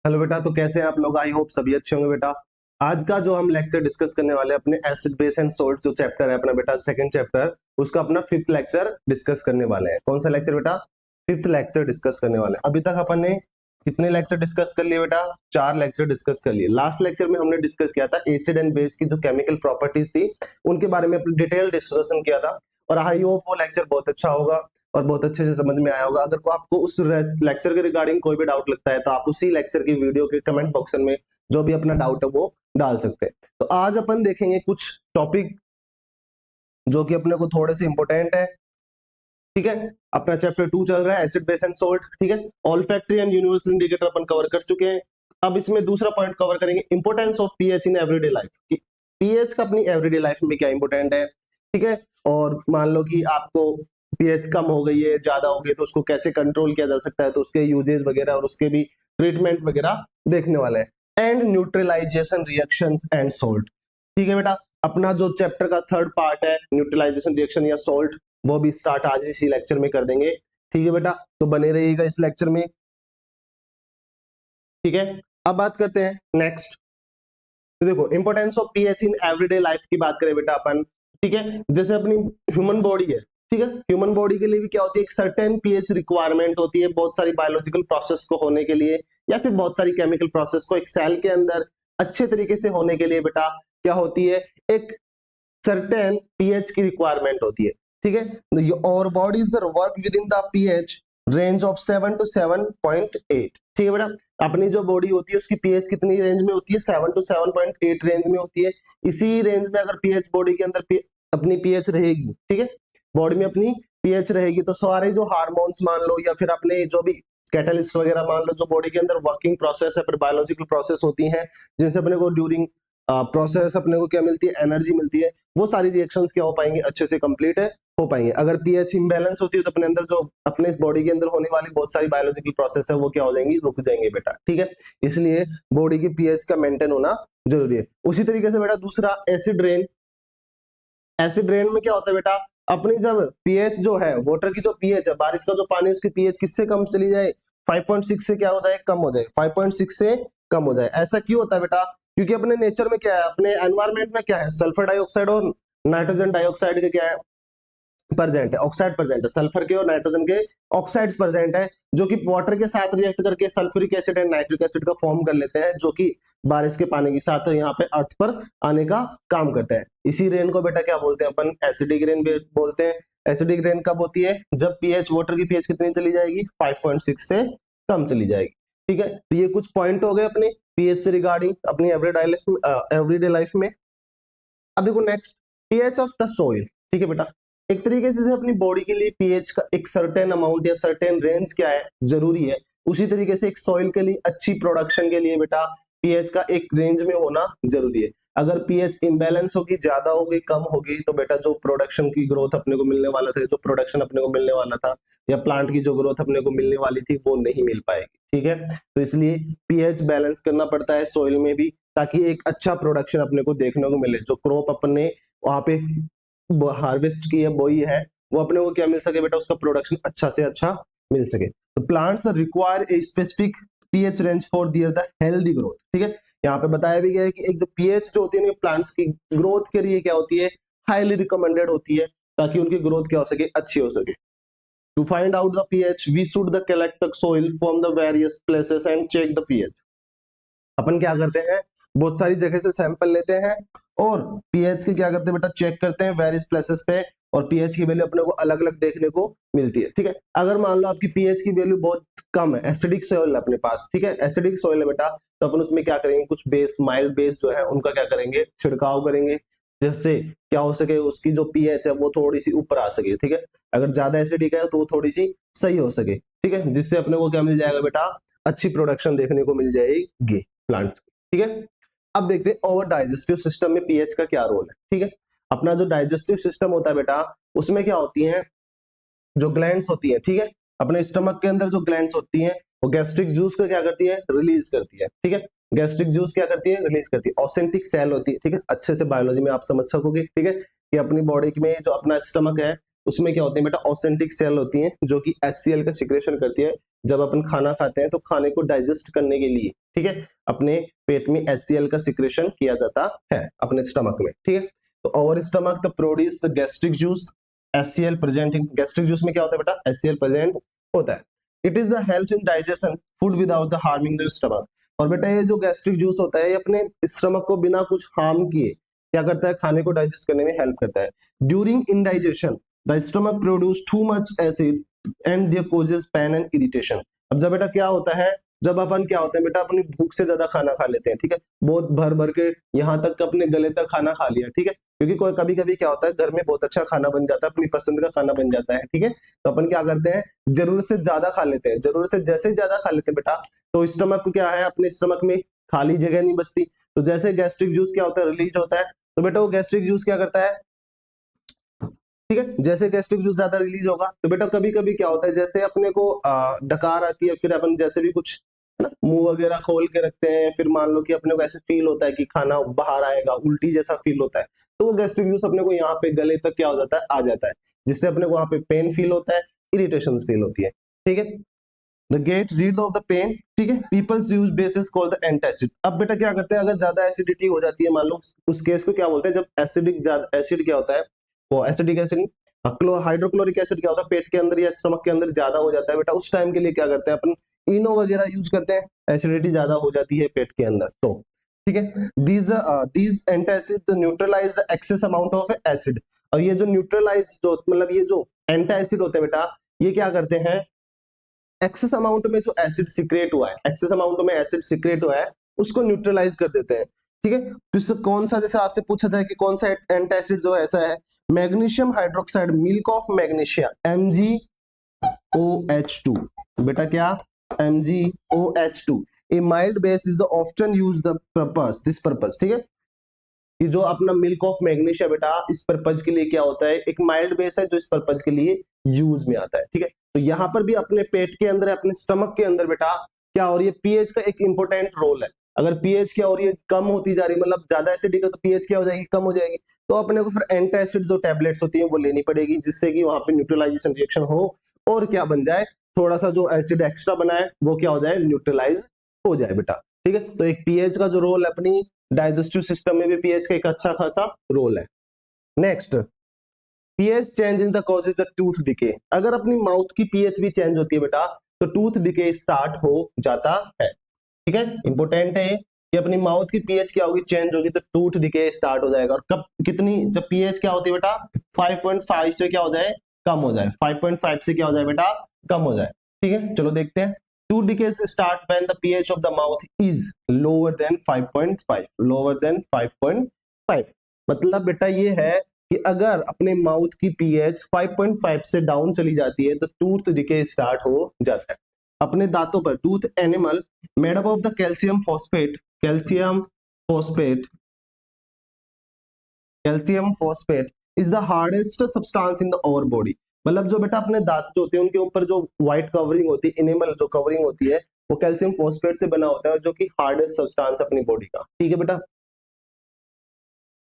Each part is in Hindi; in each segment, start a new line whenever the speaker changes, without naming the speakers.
हेलो बेटा, तो कैसे हैं आप लोग? आई होप सभी अच्छे होंगे बेटा। आज का जो हम लेक्चर डिस्कस करने वाले हैं अपने एसिड बेस एंड सोल्ट जो चैप्टर है अपना बेटा, सेकंड चैप्टर, उसका अपना 5th लेक्चर डिस्कस करने वाले हैं। कौन सा लेक्चर बेटा? 5th लेक्चर डिस्कस करने वाले हैं। अभी तक अपन ने कितने लेक्चर डिस्कस कर लिए बेटा? 4 लेक्चर डिस्कस कर लिए। लास्ट लेक्चर में हमने डिस्कस किया था एसिड एंड बेस की जो केमिकल प्रॉपर्टीज थी उनके बारे में अपनी डिटेल डिस्कशन किया था, और आई होप वो लेक्चर बहुत अच्छा होगा और बहुत अच्छे से समझ में आया होगा। अगर को आपको उस लेक्चर के रिगार्डिंग कोई भी डाउट लगता है तो आप उसी लेक्चर की वीडियो के कमेंट बॉक्स में जो भी अपना डाउट है वो डाल सकते हैं। तो आज अपन देखेंगे कुछ टॉपिक जो कि अपने को थोड़े से इंपॉर्टेंट है। ठीक है, अपना चैप्टर 2 चल रहा है एसिड बेस एंड सोल्ट। ठीक है, olfactory and universal indicator upon cover कर चुके हैं। अब इसमें दूसरा पॉइंट कवर करेंगे, importance of pH in everyday life. PH का अपनी एवरीडे लाइफ में क्या इंपॉर्टेंट है। ठीक है, और मान लो कि आपको पीएच कम हो गई है, ज्यादा हो गई, तो उसको कैसे कंट्रोल किया जा सकता है, तो उसके यूजेज वगैरह और उसके भी ट्रीटमेंट वगैरह देखने वाले हैं। And neutralization reactions and salt. ठीक है बेटा, अपना जो चैप्टर का थर्ड पार्ट है न्यूट्रलाइजेशन रिएक्शन या सोल्ट, वो भी स्टार्ट आज इसी लेक्चर में कर देंगे। ठीक है बेटा, तो बने रहिएगा इस लेक्चर में। ठीक है, अब बात करते हैं नेक्स्ट। तो देखो, importance of pH in everyday life की बात करें बेटा अपन। ठीक है, जैसे अपनी ह्यूमन बॉडी है, ठीक है, ह्यूमन बॉडी के लिए भी क्या होती है, एक सर्टेन पीएच रिक्वायरमेंट होती है बहुत सारी बायोलॉजिकल प्रोसेस को होने के लिए, या फिर बहुत सारी केमिकल प्रोसेस को एक सेल के अंदर अच्छे तरीके से होने के लिए बेटा क्या होती है, एक सर्टेन पीएच की रिक्वायरमेंट होती है। ठीक है, और bodies the work with in the pH range of 7 to 7.8। ठीक है बेटा, अपनी जो बॉडी होती है उसकी पीएच कितनी रेंज में होती है? 7 to 7.8 रेंज में होती है। इसी रेंज में अगर पीएच बॉडी के अंदर अपनी पीएच रहेगी, ठीक है, बॉडी में अपनी पीएच रहेगी, तो सारे जो हार्मोन्स मान लो या फिर अपने जो भी कैटलिस्ट वगैरह मान लो, जो बॉडी के अंदर वर्किंग प्रोसेस है, फिर बायोलॉजिकल प्रोसेस होती हैं जिनसे अपने को ड्यूरिंग प्रोसेस अपने को क्या मिलती है, एनर्जी मिलती है, वो सारी रिएक्शंस क्या हो पाएंगे, अच्छे से कंप्लीट है हो पाएंगे। अगर पीएच इम्बैलेंस होती है तो अपने अंदर जो अपने इस बॉडी के अंदर होने वाली बहुत सारी बायोलॉजिकल प्रोसेस है वो क्या हो जाएंगी, रुक जाएंगे बेटा। ठीक है, इसलिए बॉडी की पीएच का मेंटेन होना जरूरी है। उसी तरीके से बेटा दूसरा एसिड रेन। एसिड रेन में क्या होता है बेटा, अपनी जब पीएच जो है, वाटर की जो पीएच है, बारिश का जो पानी, उसकी पीएच किससे कम चली जाए, 5.6 से क्या हो जाए, कम हो जाए, 5.6 से कम हो जाए। ऐसा क्यों होता है बेटा? क्योंकि अपने नेचर में क्या है, अपने एनवायरमेंट में क्या है, सल्फर डाइऑक्साइड और नाइट्रोजन डाइऑक्साइड के क्या है, प्रेजेंट है, ऑक्साइड प्रेजेंट है, सल्फर के और नाइट्रोजन के ऑक्साइड्स प्रेजेंट है, जो कि वाटर के साथ रिएक्ट करके sulphuric acid and nitric acid का फॉर्म कर लेते हैं, जो कि बारिश के पानी के साथ यहाँ पे अर्थ पर आने का काम करते हैं। इसी रेन को बेटा क्या बोलते हैं अपन, एसिडिक रेन बोलते हैं। एसिडिक रेन कब होती है? जब पीएच, वाटर की पीएच कितनी चली जाएगी, 5.6 से कम चली जाएगी। ठीक है, तो ये कुछ पॉइंट हो गए अपने पीएच से रिगार्डिंग अपनी एवरीडे लाइफ में। अब देखो next, pH of the soil. ठीक है बेटा, एक तरीके से अपनी बॉडी के लिए पीएच का एक सर्टेन अमाउंट या सर्टेन रेंज क्या है, जरूरी है। उसी तरीके से एक सॉइल के लिए अच्छी प्रोडक्शन के लिए बेटा पीएच का एक रेंज में होना जरूरी है। अगर पीएच इम्बैलेंस होगी, ज्यादा होगी, कम होगी, तो बेटा जो प्रोडक्शन की ग्रोथ अपने को मिलने वाला था, जो प्रोडक्शन अपने को मिलने वाला था, या प्लांट की जो ग्रोथ अपने को मिलने वाली थी, वो नहीं मिल पाएगी। ठीक है, तो इसलिए पीएच बैलेंस करना पड़ता है सॉइल में भी, ताकि एक अच्छा प्रोडक्शन अपने को देखने को मिले। जो क्रॉप अपने वहां पे हार्वेस्ट की है, बोई है, वो अपने को क्या मिल सके बेटा, उसका प्रोडक्शन अच्छा से अच्छा मिल सके। तो plants require a specific pH range for their the healthy growth. ठीक है, यहाँ पे बताया भी गया है कि एक जो पीएच जो होती है प्लांट्स की ग्रोथ के लिए क्या होती है, हाईली रिकमेंडेड होती है, ताकि उनकी ग्रोथ क्या हो सके, अच्छी हो सके। To find out the pH we should the collect the soil from the various places and check the pH. अपन क्या करते हैं, बहुत सारी जगह से सैंपल लेते हैं और पीएच के क्या करते हैं बेटा, चेक करते हैं वेरियस प्लेसेस पे, और पीएच की वैल्यू अपने को अलग अलग देखने को मिलती है। ठीक है, अगर मान लो आपकी पीएच की वैल्यू बहुत कम है, एसिडिक सॉइल है अपने पास, ठीक है, एसिडिक सॉइल है बेटा, तो अपन उसमें क्या करेंगे, कुछ बेस, माइल्ड बेस जो है उनका क्या करेंगे, छिड़काव करेंगे, जिससे क्या हो सके, उसकी जो पीएच है वो थोड़ी सी ऊपर आ सके। ठीक है, अगर ज्यादा एसिडिक है तो वो थोड़ी सी सही हो सके। ठीक है, जिससे अपने को क्या मिल जाएगा बेटा, अच्छी प्रोडक्शन देखने को मिल जाएगी प्लांट्स। ठीक है, अब देखते हैं ओवर डाइजेस्टिव सिस्टम में पीएच का क्या रोल है। ठीक है, अपना जो डाइजेस्टिव सिस्टम होता है बेटा, उसमें क्या होती हैं, जो ग्लैंड्स होती है, ठीक है, अपने स्टमक के अंदर जो ग्लैंड्स होती हैं, वो गैस्ट्रिक जूस को क्या करती है, रिलीज करती है। ठीक है, गैस्ट्रिक जूस क्या करती है, रिलीज करती है। ऑसेंटिक सेल होती है, ठीक है, अच्छे से बायोलॉजी में आप समझ सकोगे। ठीक है, कि अपनी बॉडी में जो अपना स्टमक है उसमें क्या होते हैं बेटा, ऑसेंटिक सेल होती है, जो कि HCl का सिक्रेशन करती है जब अपन खाना खाते हैं, तो खाने को डाइजेस्ट करने के लिए। ठीक है, अपने पेट में HCl का सिक्रेशन किया जाता है अपने स्टमक में, ठीक है। तो over stomach the produce gastric juice, HCl present in gastric juice में क्या होता है बेटा, HCl प्रेजेंट होता है। It is the help in digestion food without the harming the stomach. और बेटा ये जो गैस्ट्रिक जूस होता है ये अपने स्टमक को बिना कुछ हार्म किए क्या करता है, खाने को डाइजेस्ट करने में हेल्प करता है। During indigestion the stomach produce too much acid and they causes pain and irritation. अब जब बेटा क्या होता है, जब अपन क्या होता है बेटा अपनी भूख से ज्यादा खाना खा लेते हैं, ठीक है, बहुत भर भर के यहाँ तक अपने गले तक खाना खा लिया, ठीक है, क्योंकि कोई कभी कभी क्या होता है घर में बहुत अच्छा खाना बन जाता है, अपनी पसंद का खाना बन जाता है, ठीक है, तो अपन क्या करते हैं जरूरत से ज्यादा खा लेते हैं, जरूरत से जैसे ज्यादा खा लेते हैं बेटा तो स्टमक को क्या है, अपने स्टमक में खाली जगह नहीं बचती, तो जैसे गैस्ट्रिक जूस क्या होता है रिलीज होता है, तो बेटा वो गैस्ट्रिक जूस क्या करता है, ठीक है, जैसे गैस्ट्रिक जूस ज्यादा रिलीज होगा तो बेटा कभी कभी क्या होता है जैसे अपने को डकार आती है, फिर अपन जैसे भी कुछ है ना मुंह वगैरह खोल के रखते हैं, फिर मान लो कि अपने को ऐसे फील होता है कि खाना बाहर आएगा, उल्टी जैसा फील होता है, तो वो गैस्ट्रिक जूस अपने को यहाँ पे गले तक क्या हो जाता है, आ जाता है, जिससे अपने को वहां पे पेन फील होता है, इरिटेशन फील होती है, ठीक है। The get rid of the pain, ठीक है, peoples use bases called the antacid. अब बेटा क्या करते हैं अगर ज्यादा एसिडिटी हो जाती है, मान लो उस केस को क्या बोलते हैं, जब एसिडिक एसिड क्या होता है, वो एसिडिक एसिड हाइड्रोक्लोरिक एसिड क्या होता है पेट के अंदर या स्टमक के अंदर ज्यादा हो जाता है बेटा, उस टाइम के लिए क्या करते हैं अपन इनो वगैरह यूज करते हैं, एसिडिटी ज्यादा हो जाती है पेट के अंदर, तो ठीक है these antacid neutralize the excess amount of acid. और ये जो न्यूट्रलाइज जो मतलब ये जो एंटासिड होते हैं बेटा ये क्या करते हैं, एक्सेस अमाउंट में जो एसिड सिक्रेट हुआ है, एक्सेस अमाउंट में एसिड सिक्रेट हुआ है उसको न्यूट्रलाइज कर देते हैं, ठीक है। तो कौन सा, जैसे आपसे पूछा जाए कि कौन सा एंटासिड जो ऐसा है, magnesium hydroxide milk of magnesia MgOH2, बेटा क्या MgOH2 A mild base is the often use the purpose this purpose, ठीक है, कि जो अपना मिल्क ऑफ मैग्नीशिया बेटा इस पर्पज के लिए क्या होता है, एक माइल्ड बेस है जो इस पर्पज के लिए यूज में आता है, ठीक है। तो यहाँ पर भी अपने पेट के अंदर अपने स्टमक के अंदर बेटा क्या हो रही है, पीएच का एक इंपॉर्टेंट रोल है। अगर पीएच क्या हो रही है कम होती जा रही है, मतलब ज्यादा एसिडिक है तो पीएच क्या हो जाएगी, कम हो जाएगी, तो अपने को फिर एंटासिड जो टैबलेट्स होती है वो लेनी पड़ेगी जिससे कि वहां पे न्यूट्रलाइजेशन रिएक्शन हो और क्या बन जाए, थोड़ा सा जो एसिड एक्स्ट्रा बना है वो क्या हो जाए, न्यूट्रलाइज हो जाए बेटा, ठीक है। तो एक पीएच का जो रोल है अपनी डाइजेस्टिव सिस्टम में भी पीएच का एक अच्छा खासा रोल है। Next pH change in the causes the tooth decay. अगर अपनी माउथ की पीएच भी चेंज होती है बेटा तो टूथ डिके स्टार्ट हो जाता है, ठीक है, इंपॉर्टेंट है कि अपनी माउथ की पीएच क्या होगी, चेंज होगी तो टूथ डिके स्टार्ट हो जाएगा। और कब कितनी, जब पीएच क्या होती है बेटा 5.5 से क्या हो जाए, कम हो जाए, 5.5 से क्या हो जाए बेटा, कम हो जाए, ठीक है। चलो देखते हैं, tooth decay start when the pH of the mouth is lower than 5.5, lower than 5.5। मतलब बेटा ये है कि अगर अपने माउथ की पीएच 5.5 से डाउन चली जाती है तो टूथ डिके स्टार्ट हो जाता है। अपने दांतों पर tooth animal made up of the calcium phosphate, calcium phosphate, calcium phosphate is the hardest substance in the over body. मतलब जो बेटा अपने दांत जो होते हैं उनके ऊपर जो व्हाइट कवरिंग होती है, एनिमल जो कवरिंग होती है वो कैल्शियम फॉस्फेट से बना होता है जो कि हार्डेस्ट सब्सटेंस अपनी बॉडी का, ठीक है बेटा।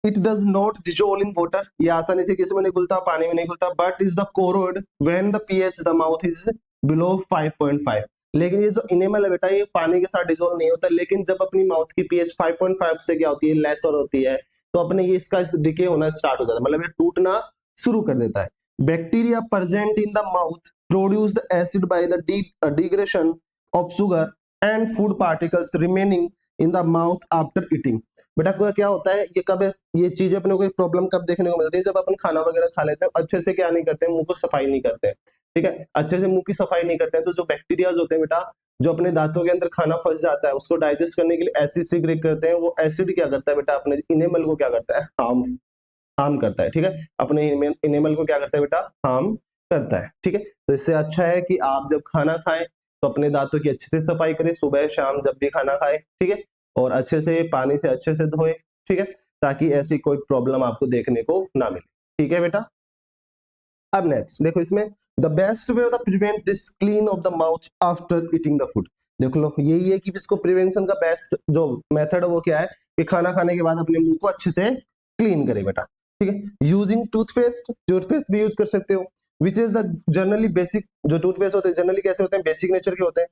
It does not dissolve in water, ये आसानी से किसी में नहीं घुलता, पानी में नहीं घुलता, but is the corrode when the pH the mouth is below 5.5। लेकिन ये जो इनेमल है बेटा ये पानी के साथ डिसॉल्व नहीं होता, लेकिन जब अपनी माउथ की पीएच 5.5 से क्या होती है, लेस और होती है, तो अपने ये इसका डिके होना स्टार्ट हो जाता है, मतलब ये टूटना शुरू कर देता है। Bacteria present in the mouth produce the acid by the digression of sugar and food particles remaining in the mouth after eating. बेटा क्या होता है, ये कब ये चीजें अपने को प्रॉब्लम कब देखने को मिलती है, जब अपन खाना वगैरह खा लेते हैं अच्छे से क्या नहीं करते हैं, मुंह को सफाई नहीं करते हैं, ठीक है, अच्छे से मुंह की सफाई नहीं करते हैं, तो जो बैक्टीरिया होते हैं बेटा जो अपने दांतों के अंदर खाना फंस जाता है उसको डाइजेस्ट करने के लिए एसिड सीक्रेट करते हैं, वो एसिड क्या करता है बेटा अपने इनेमल को क्या करता है, हार्म करता है, ठीक है, अपने इनेमल को क्या करता है बेटा, हार्म करता है, ठीक है। तो इससे अच्छा है कि आप जब खाना खाएं तो अपने दांतों की अच्छे से सफाई करें, सुबह शाम जब भी खाना खाएं, ठीक है, और अच्छे से पानी से अच्छे से धोए, ठीक है, ताकि ऐसी कोई प्रॉब्लम आपको देखने को ना मिले, ठीक है बेटा। अब नेक्स्ट देखो इसमें the best way of prevent this clean of the mouth after eating the food. देख लो यही है कि इसको प्रिवेंशन का बेस्ट जो मेथड है वो क्या है कि खाना खाने के बाद अपने मुंह को अच्छे से क्लीन करे बेटा, ठीक है। यूजिंग टूथपेस्ट भी यूज कर सकते हो, which is the generally basic, जो टूथपेस्ट होते हैं जनरली कैसे होते हैं, बेसिक नेचर के होते हैं।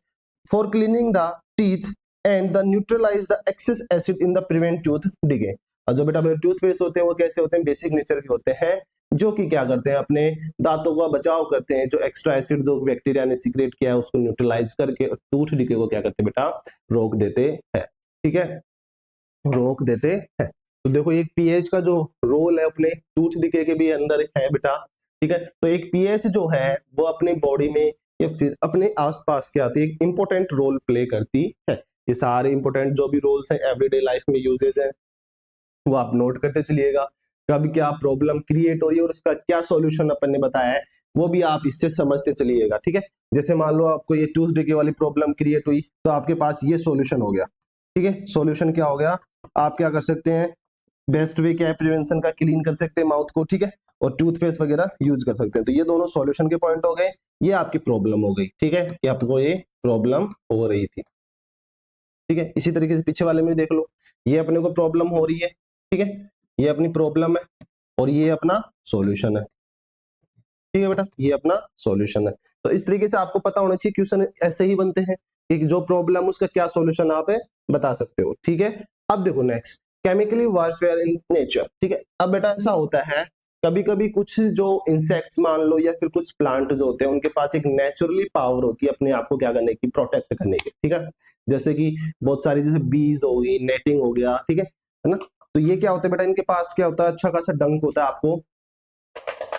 For cleaning the teeth and the neutralize the excess acid in the prevent tooth decay. और जो बेटा अपने टूथपेस्ट होते हैं वो कैसे होते हैं, बेसिक नेचर के होते हैं, जो कि क्या करते हैं, अपने दांतों का बचाव करते हैं, जो एक्स्ट्रा एसिड जो बैक्टीरिया ने सीक्रेट किया है उसको न्यूट्रलाइज करके टूथ डिके को क्या करते हैं बेटा, रोक देते हैं। ठीक है, रोक देते हैं। तो देखो एक पीएच का जो रोल है अपने टूथ डिके के भी अंदर है बेटा। ठीक है, तो एक पीएच जो है वो अपनी बॉडी में या फिर अपने आसपास क्या आती है, एक इंपॉर्टेंट रोल प्ले करती है। ये सारे इंपॉर्टेंट जो भी रोल्स हैं एवरीडे लाइफ में यूजेज है वो आप नोट करते चलिएगा। कब क्या प्रॉब्लम क्रिएट हो रही है और उसका क्या सॉल्यूशन अपन ने बताया है वो भी आप इससे समझते चलिएगा। ठीक है, जैसे मान लो आपको ये टूथ डिके वाली प्रॉब्लम क्रिएट हुई तो आपके पास ये सॉल्यूशन हो गया। ठीक है, सॉल्यूशन क्या हो गया, आप क्या कर सकते हैं, बेस्ट वे क्या है प्रिवेंशन का, क्लीन कर सकते हैं माउथ को। ठीक है, और टूथपेस्ट वगैरह यूज कर सकते हैं। तो ये दोनों सॉल्यूशन के पॉइंट हो गए, ये आपकी प्रॉब्लम हो गई। ठीक है, कि आपको ये प्रॉब्लम हो रही थी। ठीक है, इसी तरीके से पीछे वाले में देख लो, ये अपने को प्रॉब्लम हो रही है। ठीक है, ये अपनी प्रॉब्लम है और ये अपना सॉल्यूशन है। ठीक है बेटा, ये अपना सॉल्यूशन है। तो इस तरीके से आपको पता होना चाहिए, क्वेश्चन ऐसे ही बनते हैं कि जो प्रॉब्लम उसका क्या सॉल्यूशन आप बता सकते हो। ठीक है, अब देखो next, chemically warfare in nature. ठीक है, अब बेटा ऐसा होता है कभी कभी कुछ जो इंसेक्ट्स मान लो या फिर कुछ प्लांट जो होते हैं उनके पास एक नेचुरली पावर होती है अपने आप को क्या करने की, प्रोटेक्ट करने की। ठीक है, जैसे कि बहुत सारी जैसे बीज हो गई, नेटिंग हो गया। ठीक है ना, तो ये क्या होता है बेटा, इनके पास क्या होता है, अच्छा खासा डंक होता है आपको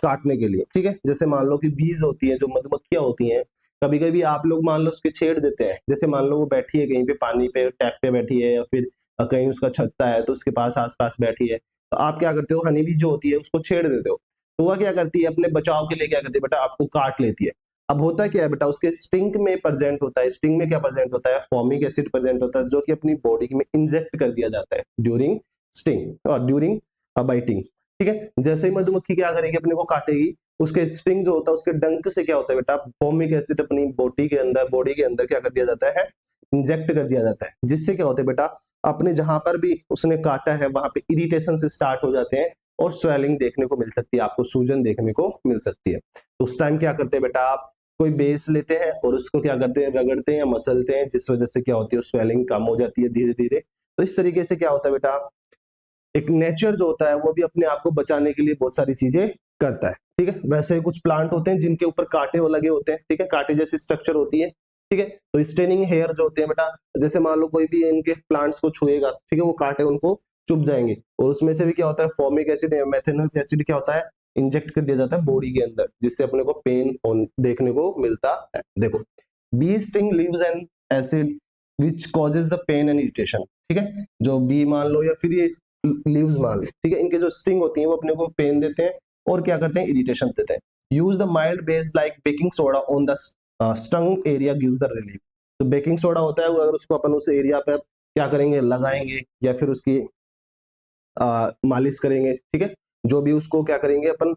काटने के लिए। ठीक है, जैसे मान लो कि बीज होती है, जो मधुमक्खियां होती हैं, कभी कभी आप लोग मान लो उसके छेड़ देते हैं। जैसे मान लो वो बैठी है कहीं पे पानी पे, टैप पे बैठी है या फिर कहीं उसका छत्ता है तो उसके पास आसपास बैठी है, तो आप क्या करते हो, हनी बी जो होती है उसको छेड़ देते हो। तो वह क्या करती है, अपने बचाव के लिए क्या करती है बेटा, आपको काट लेती है। अब होता क्या है बेटा, उसके स्टिंग में प्रेजेंट होता है, स्टिंग में क्या प्रेजेंट होता है, फॉर्मिक एसिड प्रेजेंट होता है, जो कि अपनी बॉडी में इंजेक्ट कर दिया जाता है ड्यूरिंग स्टिंग और ड्यूरिंग बाइटिंग। ठीक है, जैसे ही मधुमक्खी क्या करेगी, अपने को काटेगी, उसके स्टिंग जो होता है उसके डंक से क्या होता है बेटा, फॉर्मिक एसिड अपनी बॉडी के अंदर क्या कर दिया जाता है, इंजेक्ट कर दिया जाता है, जिससे क्या होता है बेटा, अपने जहां पर भी उसने काटा है वहां पे इरिटेशन से स्टार्ट हो जाते हैं और स्वेलिंग देखने को मिल सकती है, आपको सूजन देखने को मिल सकती है। तो उस टाइम क्या करते हैं बेटा, आप कोई बेस लेते हैं और उसको क्या करते हैं, रगड़ते हैं या मसलते हैं, जिस वजह से क्या होती है, स्वेलिंग कम हो जाती है धीरे धीरे। तो इस तरीके से क्या होता है बेटा, एक नेचर जो होता है वो भी अपने आप को बचाने के लिए बहुत सारी चीजें करता है। ठीक है, वैसे कुछ प्लांट होते हैं जिनके ऊपर कांटे लगे होते हैं। ठीक है, कांटे जैसी स्ट्रक्चर होती है। ठीक है, तो स्टेनिंग हेयर जो होते हैं बेटा, जैसे मान लो कोई भी इनके प्लांट्स को छुएगा, ठीक है, वो कांटे उनको चुभ जाएंगे और उसमें से भी क्या होता है, फॉर्मिक एसिड या मेथेनोइक एसिड क्या होता है, इंजेक्ट कर दिया जाता है बॉडी के अंदर, जिससे अपने को पेन देखने को मिलता है। देखो, bee sting leaves an acid which causes the pain and irritation. ठीक है, जो बी मान लो या फिर ये लीव्स मान लो, ठीक है, इनके जो स्टिंग होती है वो अपने को पेन देते हैं और क्या करते हैं, इरिटेशन देते हैं। Use the mild base like baking soda on the stung area gives the relief. तो बेकिंग सोडा होता है, अगर उसको अपन उस एरिया पर क्या करेंगे, लगाएंगे या फिर उसकी मालिश करेंगे। ठीक है, जो भी उसको क्या करेंगे अपन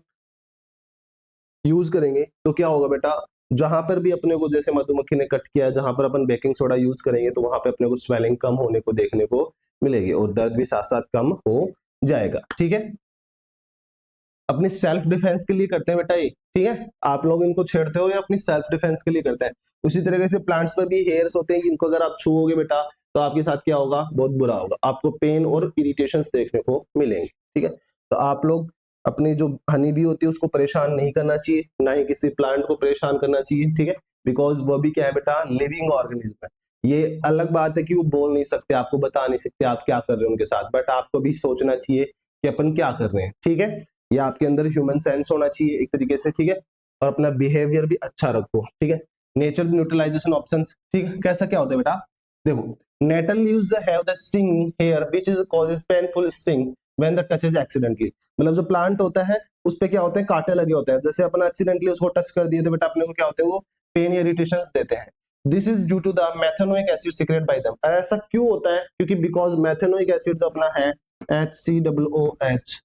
यूज करेंगे, तो क्या होगा बेटा, जहां पर भी अपने को जैसे मधुमक्खी ने कट किया, जहां पर अपन बेकिंग सोडा यूज करेंगे तो वहां पे अपने को स्वेलिंग कम होने को देखने को मिलेगी और दर्द भी साथ साथ कम हो जाएगा। ठीक है, अपनी सेल्फ डिफेंस के लिए करते हैं बेटा ये। ठीक है, आप लोग इनको छेड़ते हो या अपनी सेल्फ डिफेंस के लिए करते हैं। उसी तरीके से प्लांट्स पर भी हेयर्स होते हैं, इनको अगर आप छूओगे बेटा तो आपके साथ क्या होगा, बहुत बुरा होगा, आपको पेन और इरिटेशंस देखने को मिलेंगे। ठीक है, तो आप लोग अपनी जो हनी बी होती है उसको परेशान नहीं करना चाहिए, ना ही किसी प्लांट को परेशान करना चाहिए। ठीक है, बिकॉज वो भी क्या है बेटा, लिविंग ऑर्गेनिज्म है। ये अलग बात है कि वो बोल नहीं सकते, आपको बता नहीं सकते आप क्या कर रहे हो उनके साथ, बट आपको भी सोचना चाहिए कि अपन क्या कर रहे हैं। ठीक है, ये आपके अंदर ह्यूमन सेंस होना चाहिए एक तरीके से। ठीक है, और अपना बिहेवियर भी अच्छा रखो। ठीक है, नेचर न्यूट्रलाइजेशन ऑप्शंस। ठीक है, कैसा क्या होता है बेटा, देखो, nettle leaves have the sting hair which is causes painful sting when the touch is accidentally. मतलब जो प्लांट होता है उस पे क्या होते हैं, कांटे लगे होते हैं, जैसे अपन एक्सीडेंटली उसको टच कर दिए तो बेटा अपने को क्या होते हैं, वो पेन या इरिटेशंस देते हैं। This is due to the methanoic acid secret by them. ऐसा क्यों होता है, क्योंकि बिकॉज मेथेनोइक एसिड जो अपना है HCOOH,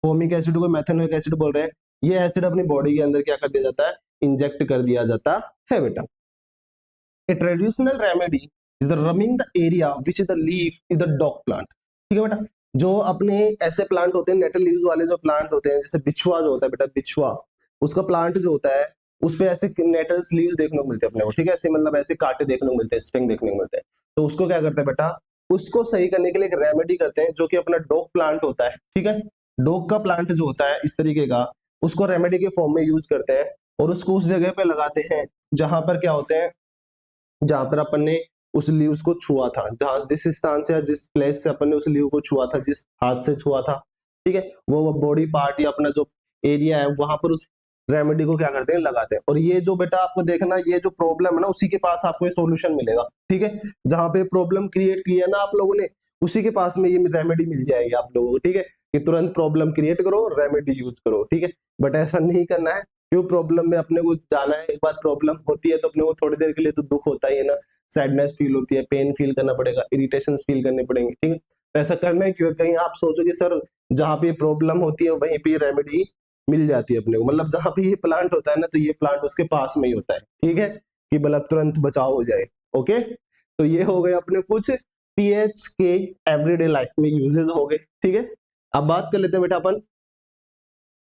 फॉर्मिक एसिड को मेथेनोइक एसिड बोल रहे हैं, ये एसिड अपनी बॉडी के अंदर क्या कर दिया जाता है, इंजेक्ट कर दिया जाता है बेटा। A traditional remedy is the rubbing the area which is the leaf is the dog plant। ठीक है बेटा, जो अपने ऐसे प्लांट होते हैं नेटल लीव्स वाले जो प्लांट होते हैं, जैसे बिछुआ जो होता है बेटा, बिछुआ उसका प्लांट जो होता है उस पे ऐसे नेटल्स लीव देखने को मिलते हैं अपने को। ठीक है, ऐसे मतलब ऐसे कांटे देखने को मिलते हैं, स्टिंग देखने को मिलते हैं। तो उसको क्या करते हैं बेटा, उसको सही करने के लिए एक रेमेडी करते हैं, जो कि अपना डॉग प्लांट होता है, ठीक है। डॉग का प्लांट जो होता है इस तरीके का, उसको रेमेडी के फॉर्म में यूज करते हैं और उसको उस जगह पे लगाते हैं जहां पर क्या होते हैं, जहां पर अपन ने उस लीव्स को छुआ था, जहां जिस स्थान से या जिस प्लेस से अपन ने उस लीव को छुआ था, जिस हाथ से छुआ था, ठीक है, वो बॉडी पार्ट या अपना जो एरिया है वहां पर उस रेमेडी को क्या करते हैं, लगाते हैं। और ये जो बेटा आपको देखना, ये जो प्रॉब्लम है ना, उसी के पास आपको ये सॉल्यूशन मिलेगा, ठीक है। जहां पे प्रॉब्लम क्रिएट की है ना आप लोगों ने, उसी के पास में ये रेमेडी मिल जाएगी आप लोगों को, ठीक है। कि तुरंत प्रॉब्लम क्रिएट करो, रेमेडी यूज करो, ठीक है। बट ऐसा नहीं करना है, क्यों प्रॉब्लम में अपने को जाना है। एक बार प्रॉब्लम होती है तो अपने को थोड़ी देर के लिए तो दुख होता ही है ना, सैडनेस फील होती है, पेन फील करना पड़ेगा, इरिटेशन फील करने पड़ेंगे, ठीक है। तो ऐसा करना है क्यों, कहीं आप सोचोगे सर जहां पे प्रॉब्लम होती है वहीं पे रेमेडी मिल जाती है अपने को, मतलब जहां पे ये प्लांट होता है ना, तो ये प्लांट उसके पास में ही होता है, ठीक है, कि मतलब तुरंत बचाव हो जाए। ओके, तो ये हो गए अपने कुछ पीएच के एवरीडे लाइफ में यूजेस हो गए, ठीक है। अब बात कर लेते हैं बेटा अपन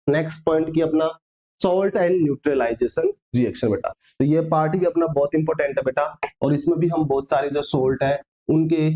नेक्स्ट पॉइंट की, अपना सॉल्ट एंड न्यूट्रलाइजेशन रिएक्शन बेटा। तो ये पार्ट भी अपना बहुत इंपॉर्टेंट है बेटा, और इसमें भी हम बहुत सारे जो सॉल्ट है उनके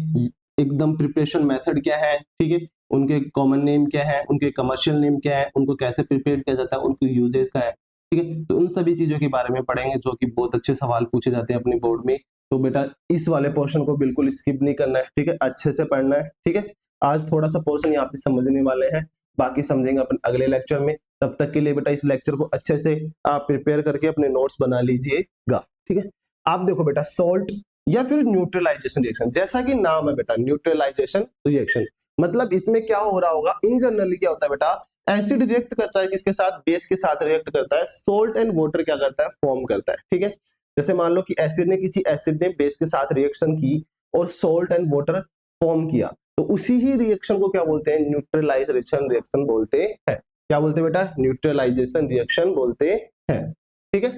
एकदम प्रिपरेशन मेथड क्या है, ठीक है, उनके कॉमन नेम क्या है, उनके कमर्शियल नेम क्या है, उनको कैसे प्रिपेयर किया जाता है, उनके यूजेस क्या है, ठीक है। तो उन सभी चीजों के बारे में पढ़ेंगे, जो कि बहुत अच्छे सवाल पूछे जाते हैं अपने बोर्ड में। तो बेटा इस वाले पोर्शन को बिल्कुल स्किप नहीं करना है, ठीक है, अच्छे से पढ़ना है, ठीक है। आज थोड़ा सा पोर्शन यहाँ पे समझने वाले हैं, बाकी समझेंगे अपन अगले लेक्चर में। तब तक के लिए बेटा इस लेक्चर को अच्छे से आप प्रिपेयर करके अपने नोट्स बना लीजिएगा, ठीक है। आप देखो बेटा, सॉल्ट या फिर न्यूट्रलाइजेशन रिएक्शन, जैसा कि नाम है बेटा न्यूट्रलाइजेशन रिएक्शन, मतलब इसमें क्या हो रहा होगा, इन जनरली क्या होता है बेटा, एसिड रिएक्ट करता है किसके साथ, बेस के साथ रिएक्ट करता है, सोल्ट एंड वाटर क्या करता है, फॉर्म करता है, ठीक है। जैसे मान लो कि किसी एसिड ने बेस के साथ रिएक्शन की और सोल्ट एंड वाटर फॉर्म किया, तो उसी ही रिएक्शन को क्या बोलते हैं, न्यूट्रलाइजेशन रिएक्शन बोलते हैं। क्या बोलते हैं बेटा, न्यूट्रलाइजेशन रिएक्शन बोलते हैं, ठीक है।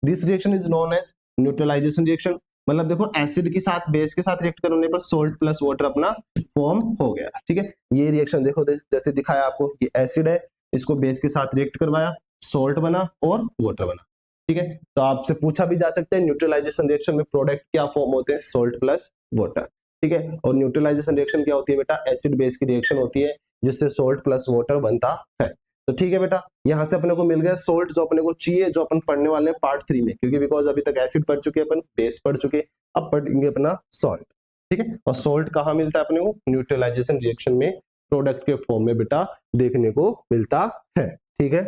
This reaction is known as neutralization reaction. मतलब देखो, एसिड के साथ बेस के साथ रिएक्ट करने पर सोल्ट प्लस वाटर अपना फॉर्म हो गया, ठीक है। ये रिएक्शन देखो, जैसे दिखाया आपको, ये एसिड है, इसको बेस के साथ रिएक्ट करवाया, सोल्ट बना और वाटर बना, ठीक है। तो आपसे पूछा भी जा सकता है न्यूट्रलाइजेशन रिएक्शन में प्रोडक्ट क्या फॉर्म होते हैं, सोल्ट प्लस वाटर, ठीक है। और न्यूट्रलाइजेशन रिएक्शन क्या होती है बेटा, एसिड बेस की रिएक्शन होती है जिससे सोल्ट प्लस वाटर बनता है। तो ठीक है बेटा, यहां से अपने को मिल गया सोल्ट, जो अपने को चाहिए, जो अपन पढ़ने वाले हैं पार्ट 3 में, क्योंकि बिकॉज अभी तक एसिड पढ़ चुके, अपन बेस पढ़ चुके, अब पढ़ेंगे अपना सॉल्ट, ठीक है। और सॉल्ट कहाँ मिलता है अपने को, न्यूट्रलाइजेशन रिएक्शन में प्रोडक्ट के फॉर्म में बेटा देखने को मिलता है, ठीक है।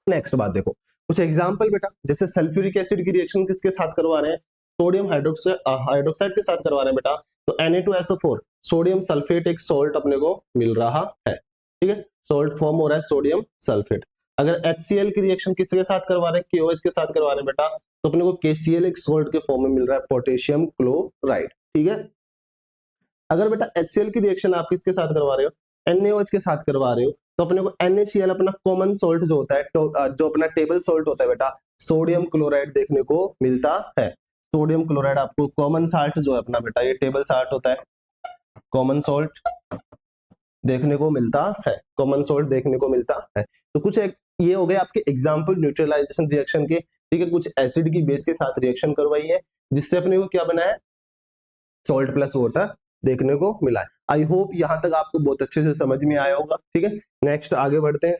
नेक्स्ट बात देखो, कुछ एग्जांपल बेटा, जैसे सल्फ्यूरिक एसिड की रिएक्शन किसके साथ करवा रहे हैं, सोडियम हाइड्रोक्साइड के साथ करवा रहे हैं बेटा। तो Na2SO4 सोडियम सल्फेट एक सॉल्ट अपने को मिल रहा है, ठीक है, सॉल्ट फॉर्म हो रहा है सोडियम सल्फेट। अगर HCl की रिएक्शन किसके साथ करवा रहे हैं, KOH के साथ करवा रहे हैं बेटा, तो अपने को KCl एक सॉल्ट के फॉर्म में मिल रहा है, पोटेशियम क्लोराइड, ठीक है। अगर बेटा HCl की रिएक्शन आप किसके साथ करवा रहे हो, NaOH के साथ करवा रहे हो, तो अपने को NaCl अपना कॉमन सॉल्ट जो होता है, जो अपना टेबल सॉल्ट होता है बेटा, सोडियम क्लोराइड देखने को मिलता है। सोडियम क्लोराइड आपको कॉमन साल्ट जो है अपना बेटा, ये टेबल साल्ट होता है, कॉमन सॉल्ट देखने को मिलता है, कॉमन सॉल्ट देखने को मिलता है। तो कुछ ये हो गए आपके एग्जांपल न्यूट्रलाइजेशन रिएक्शन के, ठीक है। कुछ एसिड की बेस के साथ रिएक्शन करवाई है, जिससे अपने को क्या बना है, सॉल्ट प्लस वाटर देखने को मिला है। आई होप यहां तक आपको बहुत अच्छे से समझ में आया होगा, ठीक है। नेक्स्ट आगे बढ़ते हैं।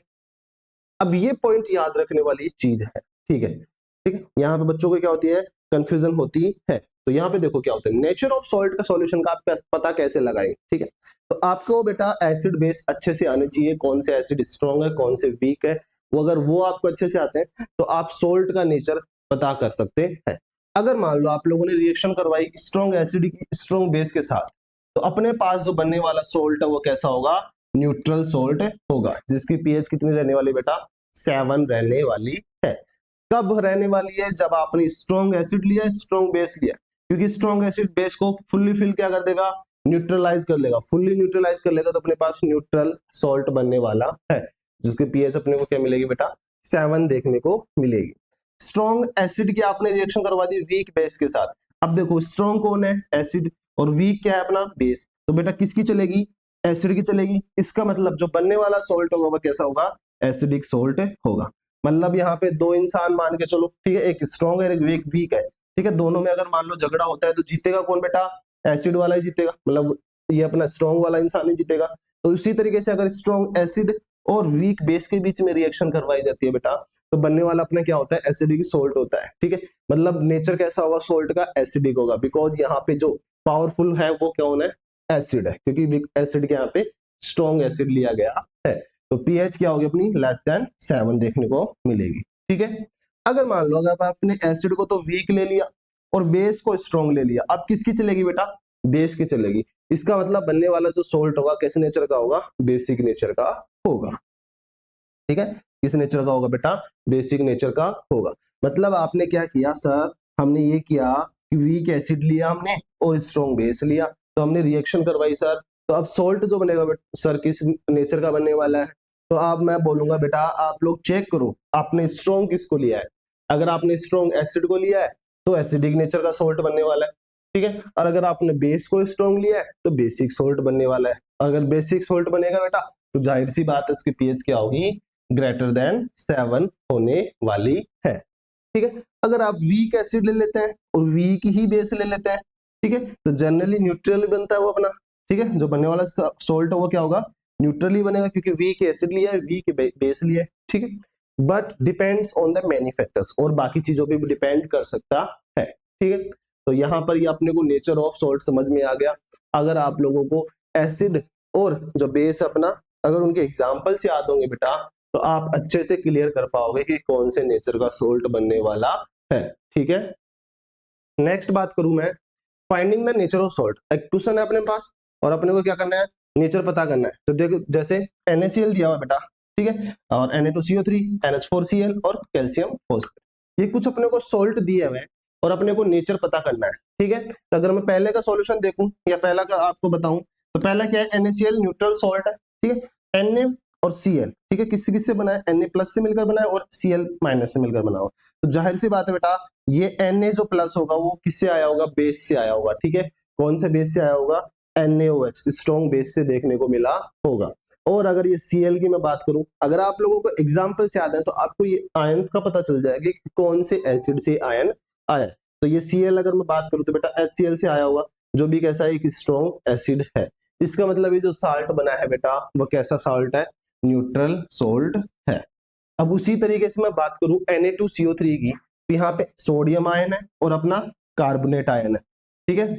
अब ये पॉइंट याद रखने वाली चीज है, ठीक है, ठीक है। यहाँ पे बच्चों को क्या होती है, कंफ्यूजन होती है। तो यहाँ पे देखो क्या होता है, नेचर ऑफ सॉल्ट का सॉल्यूशन का आप पता कैसे लगाएंगे, ठीक है। तो आपको बेटा एसिड बेस अच्छे से आने चाहिए, कौन से एसिड स्ट्रॉन्ग है, कौन से वीक है, वो अगर वो आपको अच्छे से आते हैं तो आप सॉल्ट का नेचर पता कर सकते हैं। अगर मान लो आप लोगों ने रिएक्शन करवाई स्ट्रॉन्ग एसिड की स्ट्रॉन्ग बेस के साथ, तो अपने पास जो बनने वाला सोल्ट है वो कैसा होगा, न्यूट्रल सोल्ट होगा, जिसकी पीएच कितनी रहने वाली बेटा, 7 रहने वाली है। कब रहने वाली है, जब आपने स्ट्रॉन्ग एसिड लिया, स्ट्रॉन्ग बेस लिया, क्योंकि स्ट्रॉन्ग एसिड बेस को फुल्ली फिल क्या कर देगा, न्यूट्रलाइज कर लेगा, फुल्ली न्यूट्रलाइज कर लेगा, तो अपने पास न्यूट्रल सॉल्ट बनने वाला है, जिसकी पीएच अपने को क्या मिलेगी बेटा, 7 देखने को मिलेगी। स्ट्रॉन्ग एसिड की आपने रिएक्शन करवा दी वीक बेस के साथ। अब देखो स्ट्रॉन्ग कौन है, एसिड, और वीक क्या है अपना, बेस। तो बेटा किसकी चलेगी, एसिड की चलेगी। इसका मतलब जो बनने वाला सॉल्ट होगा वो कैसा होगा, एसिडिक सॉल्ट होगा। मतलब यहाँ पे दो इंसान मान के चलो, ठीक है, एक स्ट्रॉन्ग है एक वीक है, ठीक है। दोनों में अगर मान लो झगड़ा होता है तो जीतेगा कौन बेटा, एसिड वाला ही जीतेगा, मतलब ये अपना स्ट्रॉन्ग वाला इंसान ही जीतेगा। तो इसी तरीके से अगर स्ट्रॉन्ग एसिड और वीक बेस के बीच में रिएक्शन करवाई जाती है बेटा, तो बनने वाला अपना क्या होता है, एसिडिक सॉल्ट होता है। ठीक है, मतलब नेचर कैसा होगा सॉल्ट का, एसिडिक होगा, बिकॉज यहाँ पे जो पावरफुल है वो कौन है, एसिड है, क्योंकि एसिड के यहाँ पे स्ट्रॉन्ग एसिड लिया गया है। तो पीएच क्या होगी अपनी, लेस देन 7 देखने को मिलेगी। ठीक है, अगर मान लो अगर आपने एसिड को तो वीक ले लिया और बेस को स्ट्रॉन्ग ले लिया, अब किसकी चलेगी बेटा, बेस की चलेगी। इसका मतलब बनने वाला जो सोल्ट होगा कैसे नेचर का होगा, बेसिक नेचर का होगा। ठीक है, किस नेचर का होगा बेटा, बेसिक नेचर का होगा। मतलब आपने क्या किया सर, हमने ये किया कि वीक एसिड लिया हमने और स्ट्रॉन्ग बेस लिया, तो हमने रिएक्शन करवाई सर। तो अब सोल्ट जो बनेगा सर किस नेचर का बनने वाला है, तो अब मैं बोलूंगा बेटा आप लोग चेक करो आपने स्ट्रॉन्ग किसको लिया है। अगर आपने स्ट्रॉन्ग एसिड को लिया है तो एसिडिक नेचर का सोल्ट बनने वाला है। ठीक है, और अगर आपने बेस को स्ट्रॉन्ग लिया है तो बेसिक सोल्ट बनने वाला है। अगर बेसिक सोल्ट बनेगा बेटा तो जाहिर सी बात है उसकी पीएच क्या होगी, ग्रेटर देन 7 होने वाली है। ठीक है, अगर आप वीक एसिड ले लेते हैं और वीक ही बेस ले लेते हैं, ठीक है, तो जनरली न्यूट्रल बनता है वो अपना। ठीक है, जो बनने वाला सोल्ट है वो क्या होगा, न्यूट्रली बनेगा, क्योंकि वीक एसिड लिया है, वीक बेस लिया है। ठीक है, but depends on the many factors, और बाकी चीजों पे भी डिपेंड कर सकता है। ठीक है, तो यहाँ पर ये अपने को नेचर ऑफ सॉल्ट समझ में आ गया। अगर आप लोगों को एसिड और जो बेस अपना अगर उनके एग्जाम्पल्स याद होंगे बेटा, तो आप अच्छे से क्लियर कर पाओगे कि कौन से नेचर का सोल्ट बनने वाला है। ठीक है, नेक्स्ट बात करूं मैं, finding the nature of salt. एक क्वेश्चन है अपने पास और अपने को क्या करना है, नेचर पता करना है। तो देखो जैसे NaCl दिया हुआ बेटा, ठीक है, और Na2CO3, NH4Cl और कैल्शियम फॉस्फेट, ये कुछ अपने को सोल्ट दिए हुए हैं और अपने को नेचर पता करना है। ठीक है, तो अगर मैं पहले का सॉल्यूशन देखूं या पहला का आपको बताऊं, तो पहला क्या है, NaCl न्यूट्रल सॉल्ट है। ठीक है, Na और Cl, ठीक है, किससे किससे बना है, Na प्लस से मिलकर बना है और Cl माइनस से मिलकर बना हुआ। तो जाहिर सी बात है बेटा ये Na जो प्लस होगा वो किससे आया होगा, बेस से आया होगा। ठीक है, कौन से बेस से आया होगा, NaOH स्ट्रॉन्ग बेस से देखने को मिला होगा। और अगर ये Cl की मैं बात करूं, अगर आप लोगों को एग्जाम्पल से याद है तो आपको ये आयंस का पता चल जाएगा कि कौन से एसिड से आयन आया। तो ये Cl अगर मैं बात करूं तो बेटा HCl से आया होगा, जो भी कैसा है, एक स्ट्रॉन्ग एसिड है। इसका मतलब ये जो साल्ट बना है बेटा वो कैसा साल्ट है, न्यूट्रल सोल्ट है। अब उसी तरीके से मैं बात करूं Na2CO3 की, तो यहाँ पे सोडियम आयन है और अपना कार्बोनेट आयन है। ठीक है,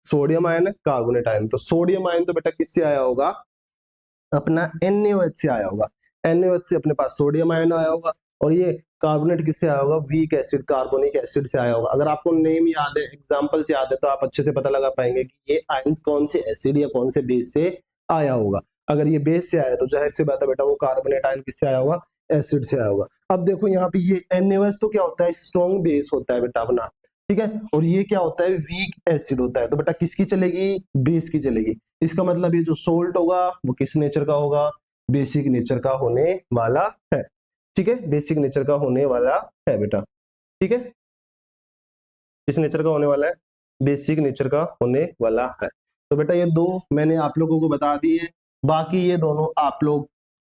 सोडियम आयन है, कार्बोनेट आयन। तो सोडियम आयन तो बेटा किससे आया होगा, अपना NaOH से आया होगा। NaOH से अपने पास सोडियम आयन आया होगा, और ये कार्बोनेट किससे आया होगा, वीक एसिड कार्बोनिक एसिड से आया होगा। अगर आपको नेम याद है, एग्जांपल्स याद है, तो आप अच्छे से पता लगा पाएंगे कि ये आयन कौन से एसिड या कौन से बेस से आया होगा। अगर ये बेस से आया तो जाहिर सी बात है बेटा वो कार्बोनेट आयन किससे आया होगा, एसिड से आया होगा। अब देखो यहाँ पे ये NaOH तो क्या होता है, स्ट्रॉन्ग बेस होता है बेटा अपना। ठीक है, और ये क्या होता है, वीक एसिड होता है। तो बेटा किसकी चलेगी, बेस की चलेगी। इसका मतलब ये जो सोल्ट होगा वो किस नेचर का होगा, बेसिक नेचर का होने वाला है। ठीक है, बेसिक नेचर का होने वाला है बेटा। ठीक है, किस नेचर का होने वाला है, बेसिक नेचर का होने वाला है। तो बेटा ये दो मैंने आप लोगों को बता दिए, बाकी ये दोनों आप लोग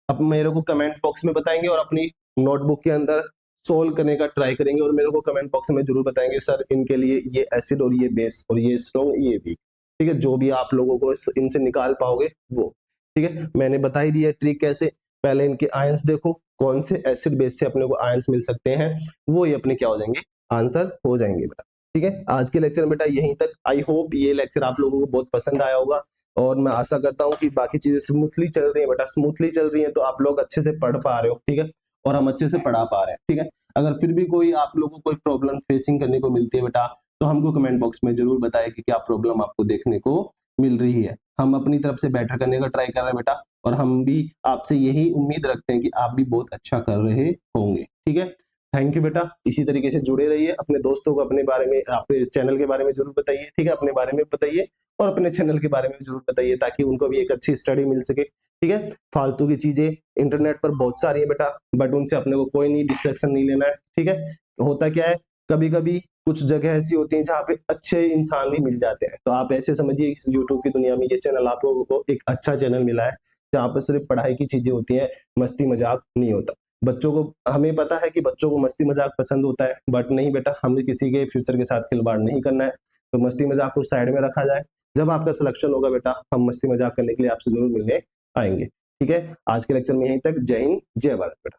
अब मेरे को कमेंट बॉक्स में बताएंगे और अपनी नोटबुक के अंदर सोल्व करने का ट्राई करेंगे, और मेरे को कमेंट बॉक्स में जरूर बताएंगे सर इनके लिए ये एसिड और ये बेस और ये स्ट्रॉन्ग ये वीक। ठीक है, जो भी आप लोगों को इनसे निकाल पाओगे वो। ठीक है, मैंने बता ही दिया ट्रिक कैसे, पहले इनके आयंस देखो कौन से एसिड बेस से अपने को आयंस मिल सकते हैं, वो ये अपने क्या हो जाएंगे, आंसर हो जाएंगे बेटा। ठीक है, आज के लेक्चर में बेटा यहीं तक। आई होप ये लेक्चर आप लोगों को बहुत पसंद आया होगा, और मैं आशा करता हूँ कि बाकी चीजें स्मूथली चल रही है बेटा, स्मूथली चल रही है तो आप लोग अच्छे से पढ़ पा रहे हो। ठीक है, और हम अच्छे से पढ़ा पा रहे हैं। ठीक है, अगर फिर भी कोई आप लोगों को कोई प्रॉब्लम फेसिंग करने को मिलती है बेटा, तो हमको कमेंट बॉक्स में जरूर बताएं कि क्या प्रॉब्लम आपको देखने को मिल रही है। हम अपनी तरफ से बेटर करने का ट्राई कर रहे हैं बेटा, और हम भी आपसे यही उम्मीद रखते हैं कि आप भी बहुत अच्छा कर रहे होंगे। ठीक है, थैंक यू बेटा, इसी तरीके से जुड़े रहिए। अपने दोस्तों को अपने बारे में, अपने चैनल के बारे में जरूर बताइए। ठीक है, अपने बारे में बताइए और अपने चैनल के बारे में जरूर बताइए, ताकि उनको भी एक अच्छी स्टडी मिल सके। ठीक है, फालतू की चीजें इंटरनेट पर बहुत सारी है बेटा, बट उनसे अपने को कोई नहीं डिस्ट्रैक्शन नहीं लेना है। ठीक है, होता क्या है, कभी कभी कुछ जगह ऐसी होती है जहाँ पे अच्छे इंसान भी मिल जाते हैं, तो आप ऐसे समझिए इस यूट्यूब की दुनिया में ये चैनल आप लोगों को एक अच्छा चैनल मिला है, जहाँ पर सिर्फ पढ़ाई की चीजें होती हैं, मस्ती मजाक नहीं होता। बच्चों को, हमें पता है कि बच्चों को मस्ती मजाक पसंद होता है, बट नहीं बेटा, हमें किसी के फ्यूचर के साथ खिलवाड़ नहीं करना है। तो मस्ती मजाक को साइड में रखा जाए। जब आपका सिलेक्शन होगा बेटा, हम मस्ती मजाक करने के लिए आपसे जरूर मिलने आएंगे। ठीक है, आज के लेक्चर में यहीं तक। जय हिंद, जय भारत बेटा।